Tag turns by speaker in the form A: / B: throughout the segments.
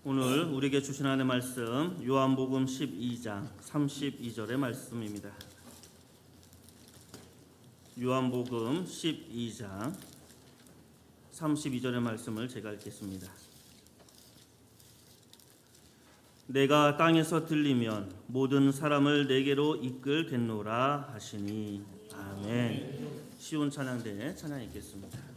A: 오늘 우리에게 주신 하나님의 말씀 요한복음 12장 32절의 말씀입니다. 요한복음 12장 32절의 말씀을 제가 읽겠습니다. 내가 땅에서 들리면 모든 사람을 내게로 이끌겠노라 하시니 아멘. 시온 찬양대에 찬양 읽겠습니다.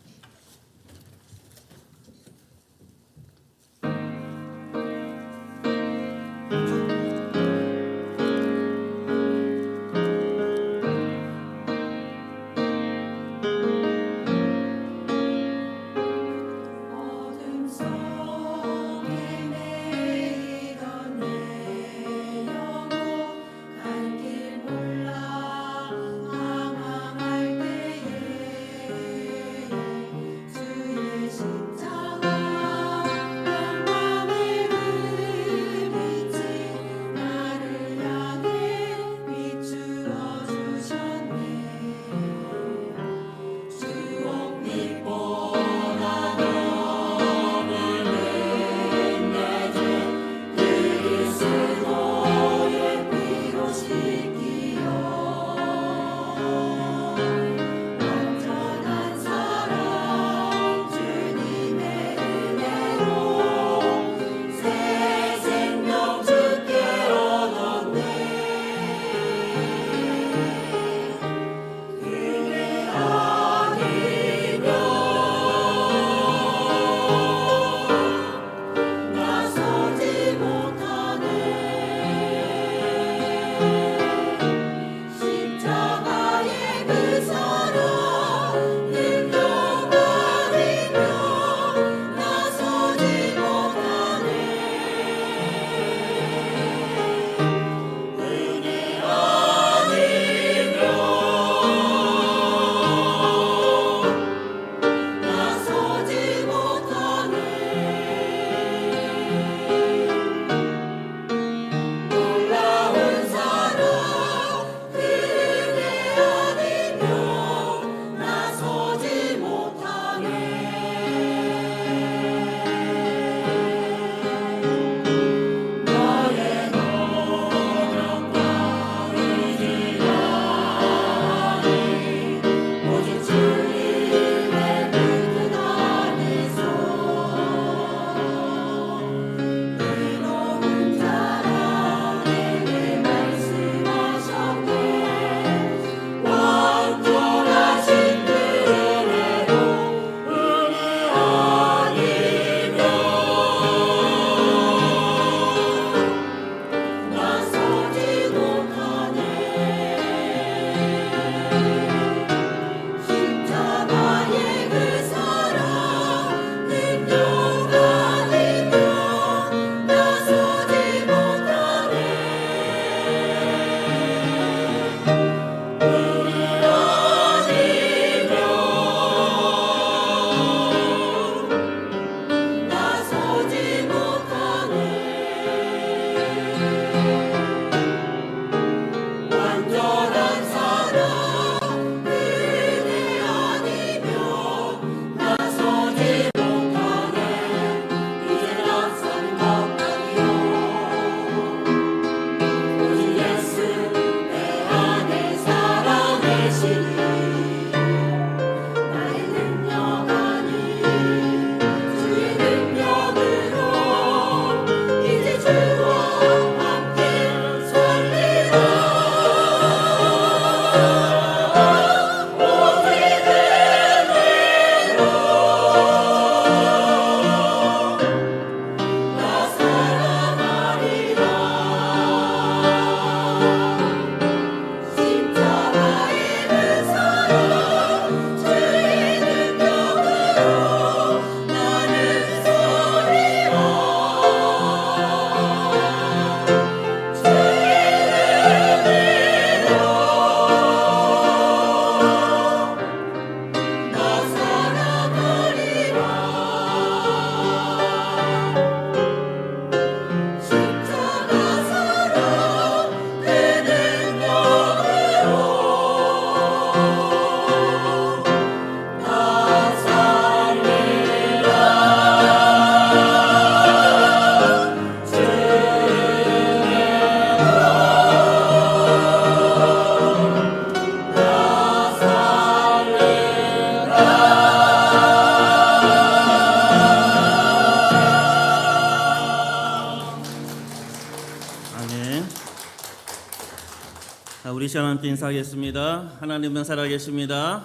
A: 우리 시간 함께 인사하겠습니다. 하나님은 살아계십니다.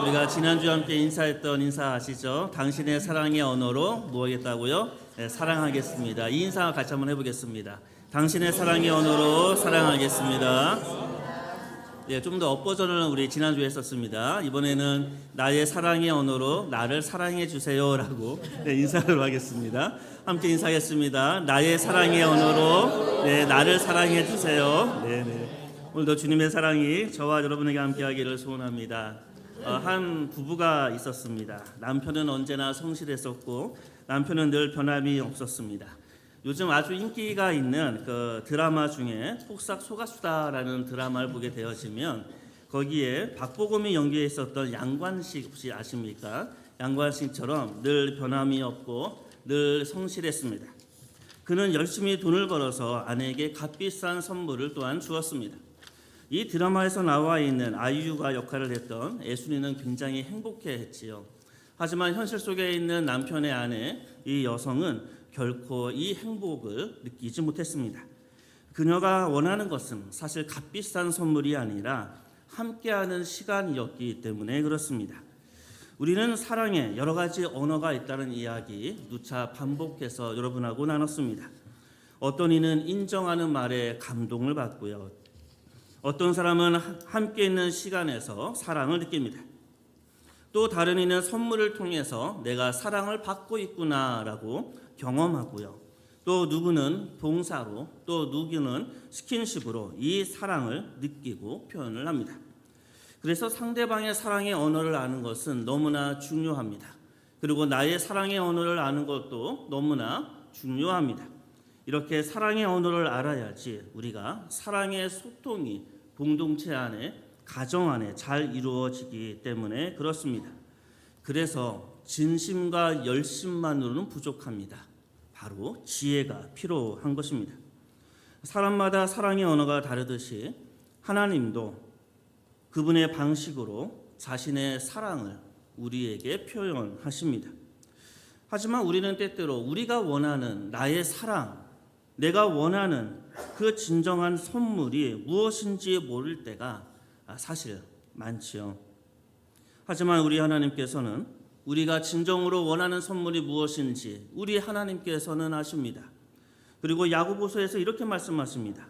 A: 우리가 지난주에 함께 인사했던 인사 아시죠? 당신의 사랑의 언어로 뭐 하겠다고요? 네, 사랑하겠습니다. 이 인사 같이 한번 해보겠습니다. 당신의 사랑의 언어로 사랑하겠습니다. 네, 좀 더 업버전을 우리 지난주에 했었습니다. 이번에는 나의 사랑의 언어로 나를 사랑해 주세요라고 인사를 하겠습니다. 함께 인사하겠습니다. 나의 사랑의 언어로 나를 사랑해 주세요. 오늘도 주님의 사랑이 저와 여러분에게 함께하기를 소원합니다. 한 부부가 있었습니다. 남편은 언제나 성실했었고 남편은 늘 변함이 없었습니다. 요즘 아주 인기가 있는 그 드라마 중에 폭삭 소가수다라는 드라마를 보게 되어지면 거기에 박보검이 연기했었던 양관식 혹시 아십니까? 양관식처럼 늘 변함이 없고 늘 성실했습니다. 그는 열심히 돈을 벌어서 아내에게 값비싼 선물을 또한 주었습니다. 이 드라마에서 나와 있는 아이유가 역할을 했던 애순이는 굉장히 행복해했지요. 하지만 현실 속에 있는 남편의 아내 이 여성은 결코 이 행복을 느끼지 못했습니다. 그녀가 원하는 것은 사실 값비싼 선물이 아니라 함께하는 시간이었기 때문에 그렇습니다. 우리는 사랑에 여러 가지 언어가 있다는 이야기 누차 반복해서 여러분하고 나눴습니다. 어떤 이는 인정하는 말에 감동을 받고요. 어떤 사람은 함께 있는 시간에서 사랑을 느낍니다. 또 다른 이는 선물을 통해서 내가 사랑을 받고 있구나라고 경험하고요. 또 누구는 동사로 또 누구는 스킨십으로 이 사랑을 느끼고 표현을 합니다. 그래서 상대방의 사랑의 언어를 아는 것은 너무나 중요합니다. 그리고 나의 사랑의 언어를 아는 것도 너무나 중요합니다. 이렇게 사랑의 언어를 알아야지 우리가 사랑의 소통이 공동체 안에 가정 안에 잘 이루어지기 때문에 그렇습니다. 그래서 진심과 열심만으로는 부족합니다. 바로 지혜가 필요한 것입니다. 사람마다 사랑의 언어가 다르듯이 하나님도 그분의 방식으로 자신의 사랑을 우리에게 표현하십니다. 하지만 우리는 때때로 우리가 원하는 나의 사랑, 내가 원하는 그 진정한 선물이 무엇인지 모를 때가 사실 많지요. 하지만 우리 하나님께서는 우리가 진정으로 원하는 선물이 무엇인지 우리 하나님께서는 아십니다. 그리고 야고보서에서 이렇게 말씀하십니다.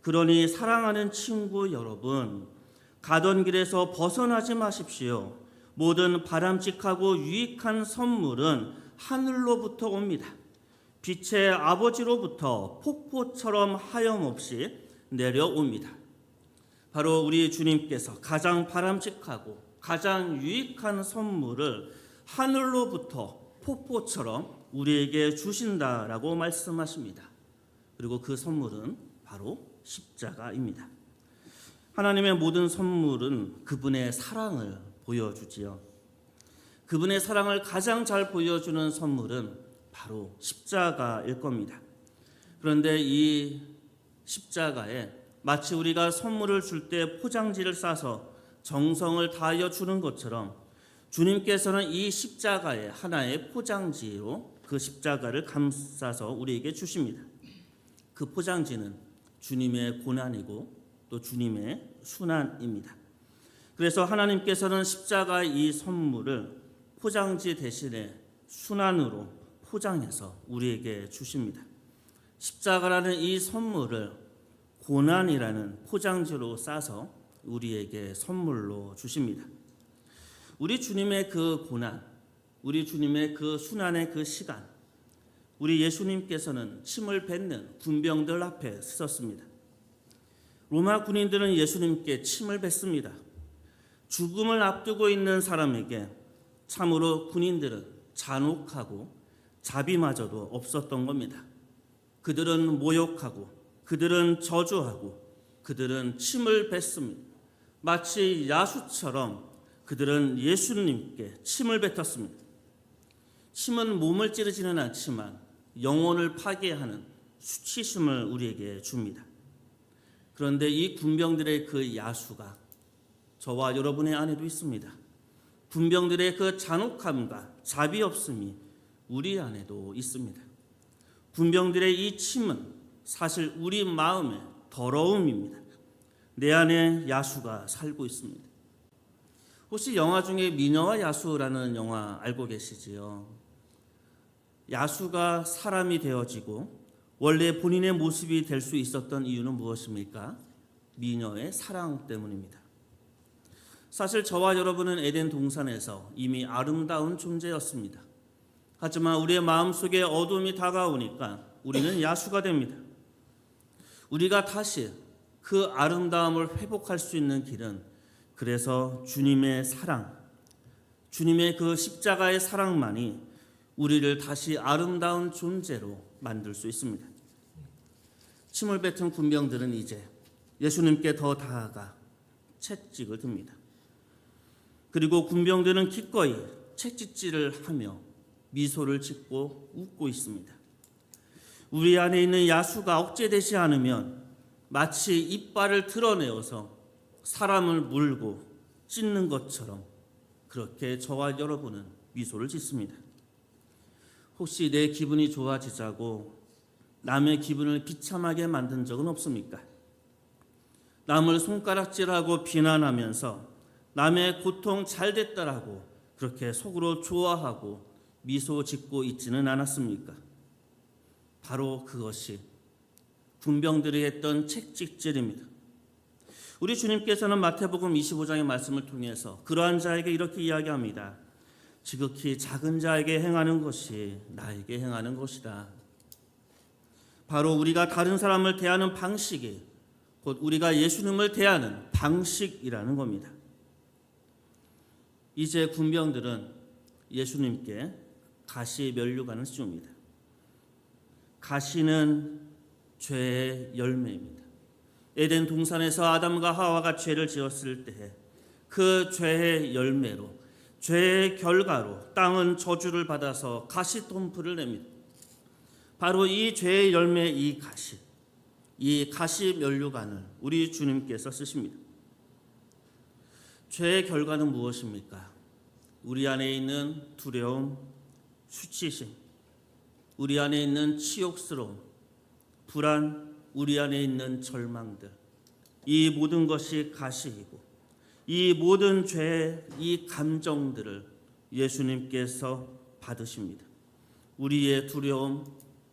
A: 그러니 사랑하는 친구 여러분, 가던 길에서 벗어나지 마십시오. 모든 바람직하고 유익한 선물은 하늘로부터 옵니다. 빛의 아버지로부터 폭포처럼 하염없이 내려옵니다. 바로 우리 주님께서 가장 바람직하고 가장 유익한 선물을 하늘로부터 폭포처럼 우리에게 주신다라고 말씀하십니다. 그리고 그 선물은 바로 십자가입니다. 하나님의 모든 선물은 그분의 사랑을 보여주지요. 그분의 사랑을 가장 잘 보여주는 선물은 바로 십자가일 겁니다. 그런데 이 십자가에 마치 우리가 선물을 줄 때 포장지를 싸서 정성을 다하여 주는 것처럼 주님께서는 이 십자가에 하나의 포장지로 그 십자가를 감싸서 우리에게 주십니다. 그 포장지는 주님의 고난이고 또 주님의 순환입니다. 그래서 하나님께서는 십자가의 이 선물을 포장지 대신에 순환으로 포장해서 우리에게 주십니다. 십자가라는 이 선물을 고난이라는 포장지로 싸서 우리에게 선물로 주십니다. 우리 주님의 그 고난, 우리 주님의 그 순환의 그 시간, 우리 예수님께서는 침을 뱉는 군병들 앞에 서셨습니다. 로마 군인들은 예수님께 침을 뱉습니다. 죽음을 앞두고 있는 사람에게 참으로 군인들은 잔혹하고 자비마저도 없었던 겁니다. 그들은 모욕하고 그들은 저주하고 그들은 침을 뱉습니다. 마치 야수처럼 그들은 예수님께 침을 뱉었습니다. 침은 몸을 찌르지는 않지만 영혼을 파괴하는 수치심을 우리에게 줍니다. 그런데 이 군병들의 그 야수가 저와 여러분의 안에도 있습니다. 군병들의 그 잔혹함과 자비 없음이 우리 안에도 있습니다. 군병들의 이 침은 사실 우리 마음에 더러움입니다. 내 안에 야수가 살고 있습니다. 혹시 영화 중에 미녀와 야수라는 영화 알고 계시지요? 야수가 사람이 되어지고 원래 본인의 모습이 될 수 있었던 이유는 무엇입니까? 미녀의 사랑 때문입니다. 사실 저와 여러분은 에덴 동산에서 이미 아름다운 존재였습니다. 하지만 우리의 마음속에 어둠이 다가오니까 우리는 야수가 됩니다. 우리가 다시 그 아름다움을 회복할 수 있는 길은 그래서 주님의 사랑, 주님의 그 십자가의 사랑만이 우리를 다시 아름다운 존재로 만들 수 있습니다. 침을 뱉은 군병들은 이제 예수님께 더 다가가 채찍을 듭니다. 그리고 군병들은 기꺼이 채찍질을 하며 미소를 짓고 웃고 있습니다. 우리 안에 있는 야수가 억제되지 않으면 마치 이빨을 드러내어서 사람을 물고 찢는 것처럼 그렇게 저와 여러분은 미소를 짓습니다. 혹시 내 기분이 좋아지자고 남의 기분을 비참하게 만든 적은 없습니까? 남을 손가락질하고 비난하면서 남의 고통 잘 됐다라고 그렇게 속으로 좋아하고 미소 짓고 있지는 않았습니까? 바로 그것이 군병들이 했던 채찍질입니다. 우리 주님께서는 마태복음 25장의 말씀을 통해서 그러한 자에게 이렇게 이야기합니다. 지극히 작은 자에게 행하는 것이 나에게 행하는 것이다. 바로 우리가 다른 사람을 대하는 방식이 곧 우리가 예수님을 대하는 방식이라는 겁니다. 이제 군병들은 예수님께 가시 면류관을 씌웁니다. 가시는 죄의 열매입니다. 에덴 동산에서 아담과 하와가 죄를 지었을 때 그 죄의 열매로 죄의 결과로 땅은 저주를 받아서 가시덤불을 냅니다. 바로 이 죄의 열매 이 가시 면류관을 우리 주님께서 쓰십니다. 죄의 결과는 무엇입니까? 우리 안에 있는 두려움, 수치심, 우리 안에 있는 치욕스러움, 불안, 우리 안에 있는 절망들, 이 모든 것이 가시이고 이 모든 죄의 이 감정들을 예수님께서 받으십니다. 우리의 두려움,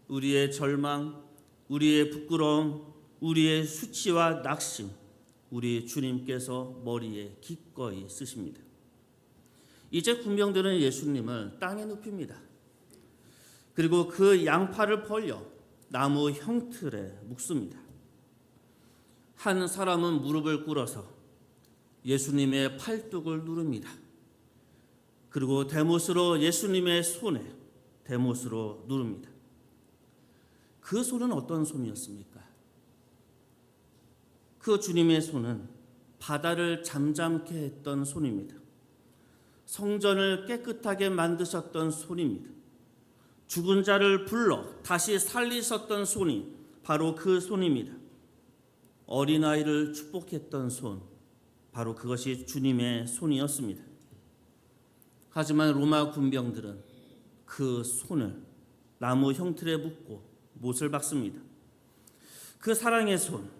A: 우리의 절망, 우리의 부끄러움, 우리의 수치와 낙심, 우리 주님께서 머리에 기꺼이 쓰십니다. 이제 군병들은 예수님을 땅에 눕힙니다. 그리고 그 양팔을 벌려 나무 형틀에 묶습니다. 한 사람은 무릎을 꿇어서 예수님의 팔뚝을 누릅니다. 그리고 대못으로 예수님의 손에 대못으로 누릅니다. 그 손은 어떤 손이었습니까? 그 주님의 손은 바다를 잠잠케 했던 손입니다. 성전을 깨끗하게 만드셨던 손입니다. 죽은 자를 불러 다시 살리셨던 손이 바로 그 손입니다. 어린아이를 축복했던 손, 바로 그것이 주님의 손이었습니다. 하지만 로마 군병들은 그 손을 나무 형틀에 묶고 못을 박습니다. 그 사랑의 손,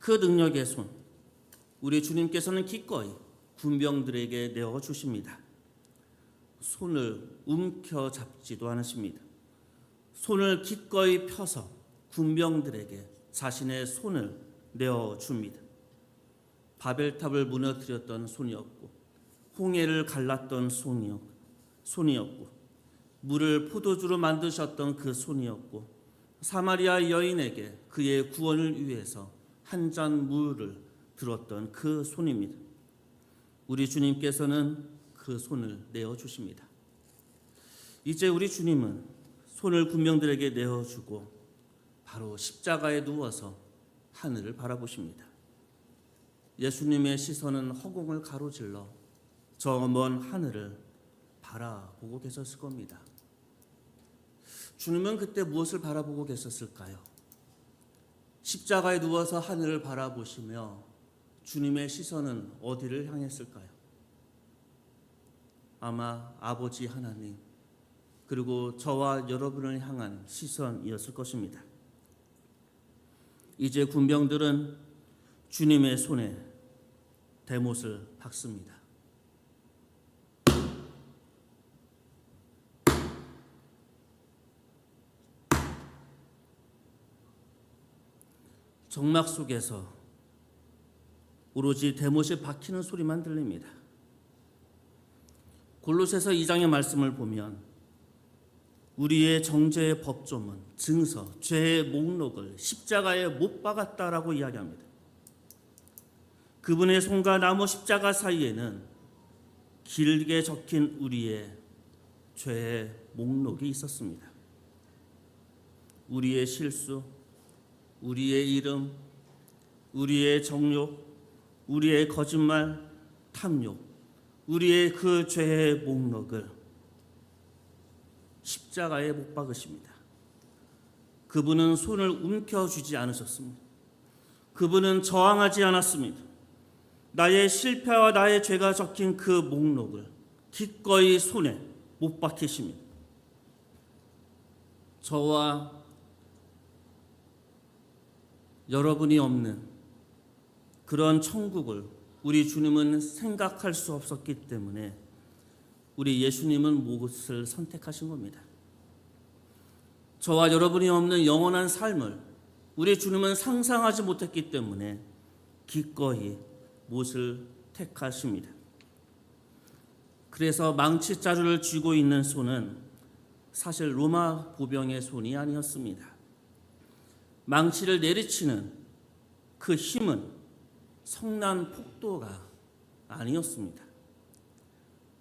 A: 그 능력의 손, 우리 주님께서는 기꺼이 군병들에게 내어주십니다. 손을 움켜잡지도 않으십니다. 손을 기꺼이 펴서 군병들에게 자신의 손을 내어줍니다. 바벨탑을 무너뜨렸던 손이었고 홍해를 갈랐던 손이었고 물을 포도주로 만드셨던 그 손이었고 사마리아 여인에게 그의 구원을 위해서 한 잔 물을 들었던 그 손입니다. 우리 주님께서는 그 손을 내어주십니다. 이제 우리 주님은 손을 군병들에게 내어주고 바로 십자가에 누워서 하늘을 바라보십니다. 예수님의 시선은 허공을 가로질러 저 먼 하늘을 바라보고 계셨을 겁니다. 주님은 그때 무엇을 바라보고 계셨을까요? 십자가에 누워서 하늘을 바라보시며 주님의 시선은 어디를 향했을까요? 아마 아버지 하나님 그리고 저와 여러분을 향한 시선이었을 것입니다. 이제 군병들은 주님의 손에 대못을 박습니다. 정막 속에서 오로지 대못이 박히는 소리만 들립니다. 골로새서 2장의 말씀을 보면 우리의 정죄의 법조문, 증서, 죄의 목록을 십자가에 못 박았다라고 이야기합니다. 그분의 손과 나무 십자가 사이에는 길게 적힌 우리의 죄의 목록이 있었습니다. 우리의 실수, 우리의 이름, 우리의 정욕, 우리의 거짓말, 탐욕, 우리의 그 죄의 목록을 십자가에 못 박으십니다. 그분은 손을 움켜쥐지 않으셨습니다. 그분은 저항하지 않았습니다. 나의 실패와 나의 죄가 적힌 그 목록을 기꺼이 손에 못 박히십니다. 저와 여러분이 없는 그런 천국을 우리 주님은 생각할 수 없었기 때문에 우리 예수님은 무엇을 선택하신 겁니다. 저와 여러분이 없는 영원한 삶을 우리 주님은 상상하지 못했기 때문에 기꺼이 무엇을 택하십니다. 그래서 망치자루를 쥐고 있는 손은 사실 로마 보병의 손이 아니었습니다. 망치를 내리치는 그 힘은 성난 폭도가 아니었습니다.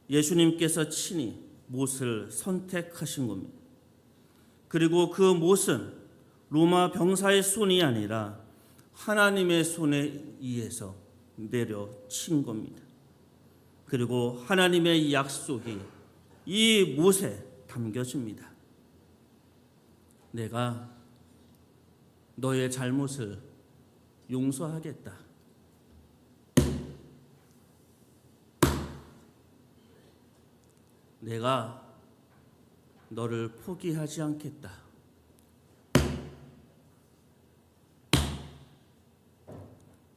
A: 예수님께서 친히 못을 선택하신 겁니다. 그리고 그 못은 로마 병사의 손이 아니라 하나님의 손에 의해서 내려친 겁니다. 그리고 하나님의 약속이 이 못에 담겨집니다. 내가 너의 잘못을 용서하겠다. 내가 너를 포기하지 않겠다.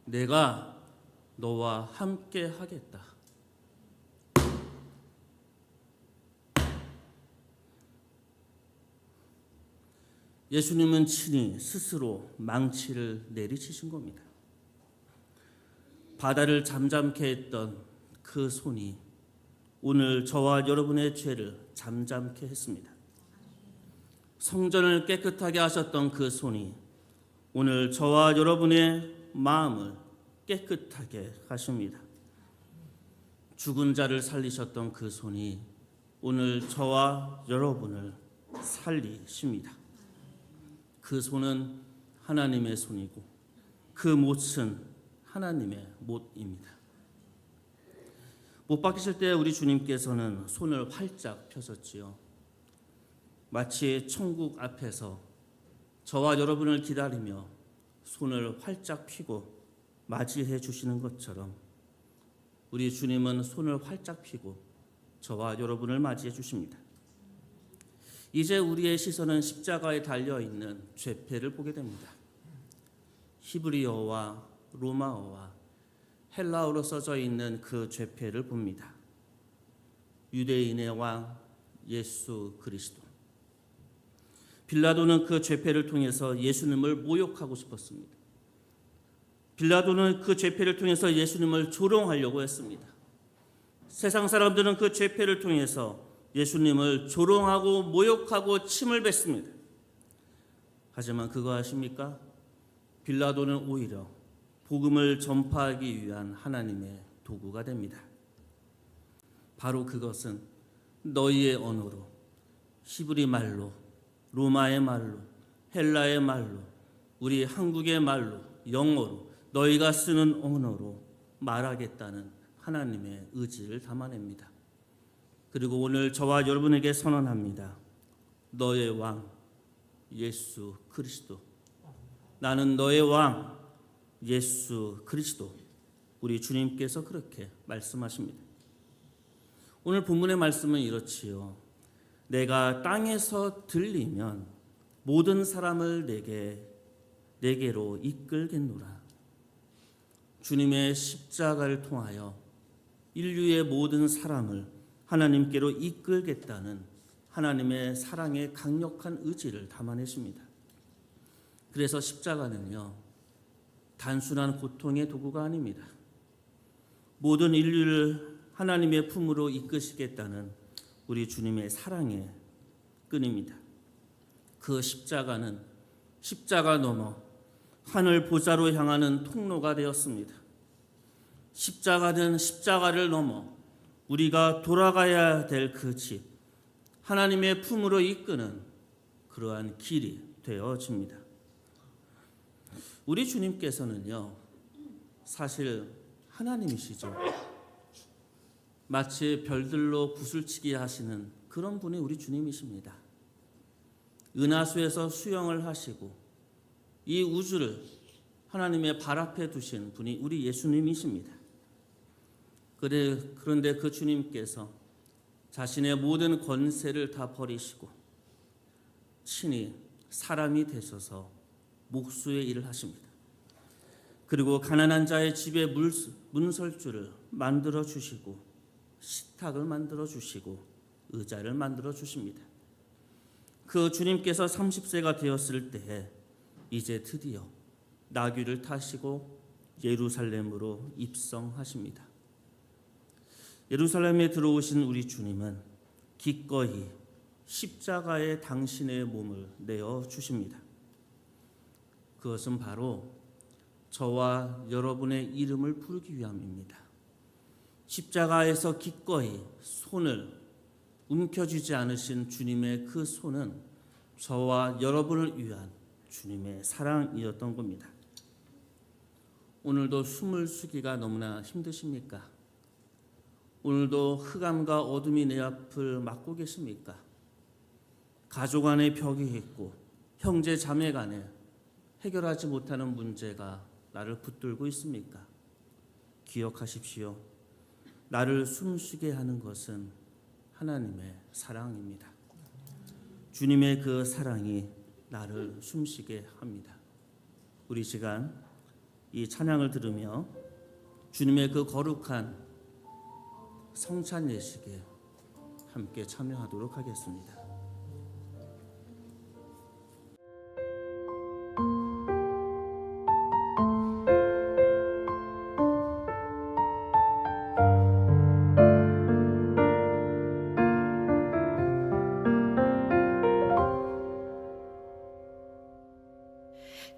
A: 내가 너와 함께 하겠다. 예수님은 친히 스스로 망치를 내리치신 겁니다. 바다를 잠잠케 했던 그 손이 오늘 저와 여러분의 죄를 잠잠케 했습니다. 성전을 깨끗하게 하셨던 그 손이 오늘 저와 여러분의 마음을 깨끗하게 하십니다. 죽은 자를 살리셨던 그 손이 오늘 저와 여러분을 살리십니다. 그 손은 하나님의 손이고 그 못은 하나님의 못입니다. 못 박히실 때 우리 주님께서는 손을 활짝 펴셨지요. 마치 천국 앞에서 저와 여러분을 기다리며 손을 활짝 펴고 맞이해 주시는 것처럼 우리 주님은 손을 활짝 펴고 저와 여러분을 맞이해 주십니다. 이제 우리의 시선은 십자가에 달려있는 죄패를 보게 됩니다. 히브리어와 로마어와 헬라어로 써져 있는 그 죄패를 봅니다. 유대인의 왕 예수 그리스도. 빌라도는 그 죄패를 통해서 예수님을 모욕하고 싶었습니다. 빌라도는 그 죄패를 통해서 예수님을 조롱하려고 했습니다. 세상 사람들은 그 죄패를 통해서 예수님을 조롱하고 모욕하고 침을 뱉습니다. 하지만 그거 아십니까? 빌라도는 오히려 복음을 전파하기 위한 하나님의 도구가 됩니다. 바로 그것은 너희의 언어로, 히브리 말로, 로마의 말로, 헬라의 말로, 우리 한국의 말로, 영어로, 너희가 쓰는 언어로 말하겠다는 하나님의 의지를 담아냅니다. 그리고 오늘 저와 여러분에게 선언합니다. 너의 왕 예수 그리스도. 나는 너의 왕 예수 그리스도. 우리 주님께서 그렇게 말씀하십니다. 오늘 본문의 말씀은 이렇지요. 내가 땅에서 들리면 모든 사람을 내게 내게로 이끌겠노라. 주님의 십자가를 통하여 인류의 모든 사람을 하나님께로 이끌겠다는 하나님의 사랑의 강력한 의지를 담아내십니다. 그래서 십자가는요, 단순한 고통의 도구가 아닙니다. 모든 인류를 하나님의 품으로 이끄시겠다는 우리 주님의 사랑의 끈입니다. 그 십자가는 십자가 넘어 하늘 보좌로 향하는 통로가 되었습니다. 십자가는 십자가를 넘어 우리가 돌아가야 될 그 집, 하나님의 품으로 이끄는 그러한 길이 되어집니다. 우리 주님께서는요, 사실 하나님이시죠. 마치 별들로 구슬치기 하시는 그런 분이 우리 주님이십니다. 은하수에서 수영을 하시고 이 우주를 하나님의 발 앞에 두신 분이 우리 예수님이십니다. 그런데 그 주님께서 자신의 모든 권세를 다 버리시고 친히 사람이 되셔서 목수의 일을 하십니다. 그리고 가난한 자의 집에 문설주를 만들어 주시고 식탁을 만들어 주시고 의자를 만들어 주십니다. 그 주님께서 30세가 되었을 때에 이제 드디어 나귀를 타시고 예루살렘으로 입성하십니다. 예루살렘에 들어오신 우리 주님은 기꺼이 십자가에 당신의 몸을 내어 주십니다. 그것은 바로 저와 여러분의 이름을 부르기 위함입니다. 십자가에서 기꺼이 손을 움켜쥐지 않으신 주님의 그 손은 저와 여러분을 위한 주님의 사랑이었던 겁니다. 오늘도 숨을 쉬기가 너무나 힘드십니까? 오늘도 흑암과 어둠이 내 앞을 막고 계십니까? 가족 안에 벽이 있고 형제 자매 간에 해결하지 못하는 문제가 나를 붙들고 있습니까? 기억하십시오. 나를 숨쉬게 하는 것은 하나님의 사랑입니다. 주님의 그 사랑이 나를 숨쉬게 합니다. 우리 시간 이 찬양을 들으며 주님의 그 거룩한 성찬 예식에 함께 참여하도록 하겠습니다.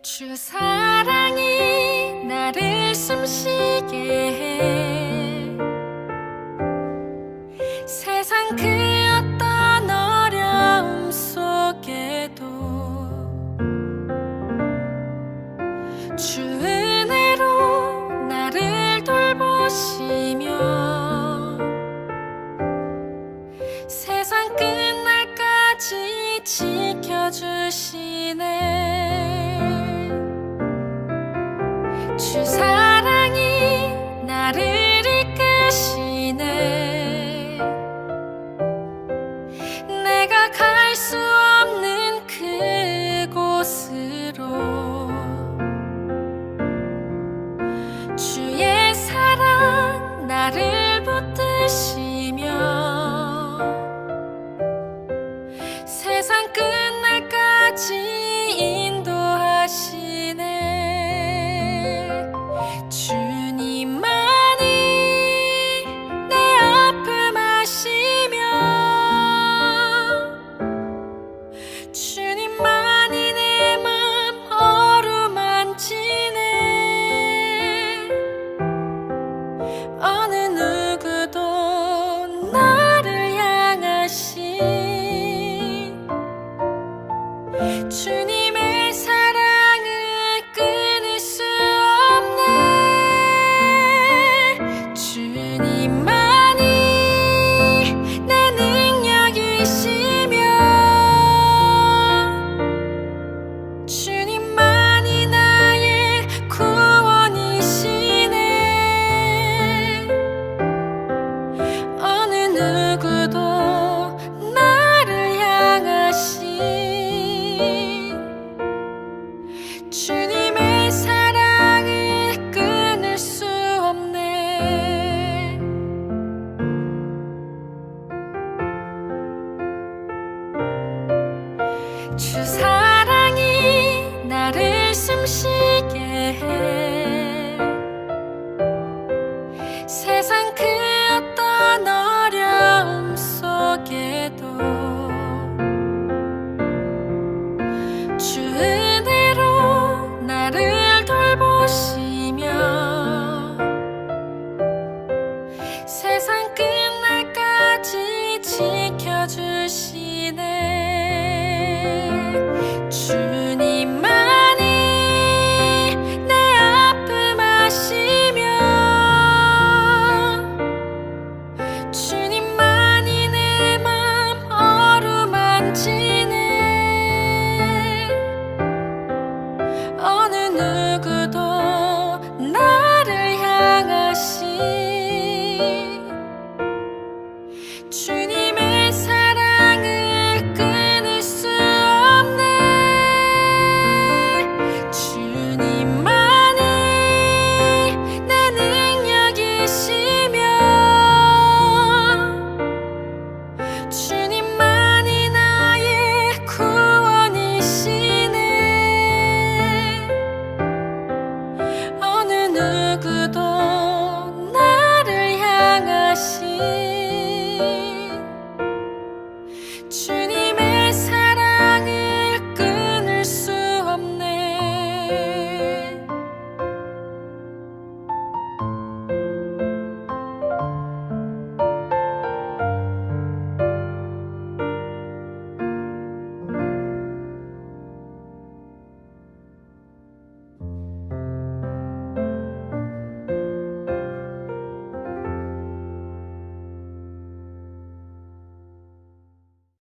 B: 주 사랑이 나를 숨쉬게 해 세상 그 어떤 어려움 속에도 주 은혜로 나를 돌보시며 세상 끝날까지 지켜주시네. 주 사랑이 나를 이끄시네. 내가 갈 수 없는 그곳으로 주의 사랑 나를 붙드시며 세상 끝날까지 인도하시네. 주님만이 내 아픔 아시며 주님만이 내 맘 어루만지네. 어느 누구도 나를 향하신 주님의 사랑을 끊을 수 없네. 주님만이 내 능력이시며 주님만이 나의 구원이시네. 어느 누구도 나를 향하신 주 사랑이 나를 숨쉬게 해. 세상 그 어떤 어려움 속에도 주 은혜로 나를 돌보시